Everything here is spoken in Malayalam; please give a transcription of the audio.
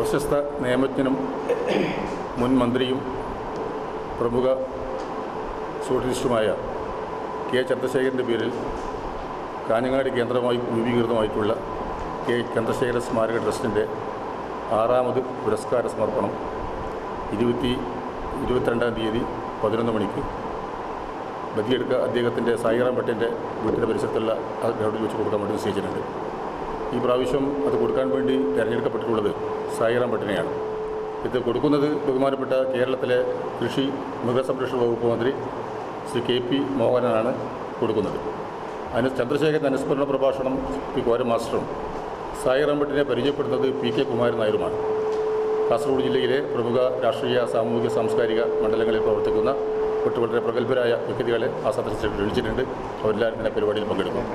പ്രശസ്ത നിയമജ്ഞനും മുൻ മന്ത്രിയും പ്രമുഖ സോഷ്യലിസ്റ്റുമായ കെ ചന്ദ്രശേഖരൻ്റെ പേരിൽ കാഞ്ഞങ്ങാട് കേന്ദ്രമായി രൂപീകൃതമായിട്ടുള്ള കെ ചന്ദ്രശേഖര സ്മാരക ട്രസ്റ്റിൻ്റെ 6ാമത് പുരസ്കാര സമർപ്പണം 22-ാം തീയതി 11 മണിക്ക് ബദിയെടുക്ക അദ്ദേഹത്തിൻ്റെ സായിറാം ഭട്ടിൻ്റെ വീട്ടിൻ്റെ പരിസരത്തുള്ള ഗ്രൗണ്ടിൽ വെച്ച് കൊടുക്കാൻ വേണ്ടി നിശ്ചയിച്ചിട്ടുണ്ട്. ഈ പ്രാവശ്യം അത് കൊടുക്കാൻ വേണ്ടി തിരഞ്ഞെടുക്കപ്പെട്ടിട്ടുള്ളത് സായിറാം ഭട്ടിനെയാണ്. ഇത് കൊടുക്കുന്നത് ബഹുമാനപ്പെട്ട കേരളത്തിലെ കൃഷി മൃഗസംരക്ഷണ വകുപ്പ് മന്ത്രി ശ്രീ കെ പി മോഹനനാണ് കൊടുക്കുന്നത്. ചന്ദ്രശേഖരൻ അനുസ്മരണ പ്രഭാഷണം പി കോര മാസ്റ്ററും സായിറാം ഭട്ടിനെ പരിചയപ്പെടുന്നത് പി കെ കുമാരൻ നായരുമാണ്. കാസർഗോഡ് ജില്ലയിലെ പ്രമുഖ രാഷ്ട്രീയ സാമൂഹിക സാംസ്കാരിക മണ്ഡലങ്ങളിൽ പ്രവർത്തിക്കുന്ന വളരെ പ്രഗത്ഭരായ വ്യക്തികളെ ആ സന്ദർശനത്തിൽ വിളിച്ചിട്ടുണ്ട്. അവരെല്ലാവരും തന്നെ പരിപാടിയിൽ പങ്കെടുക്കും.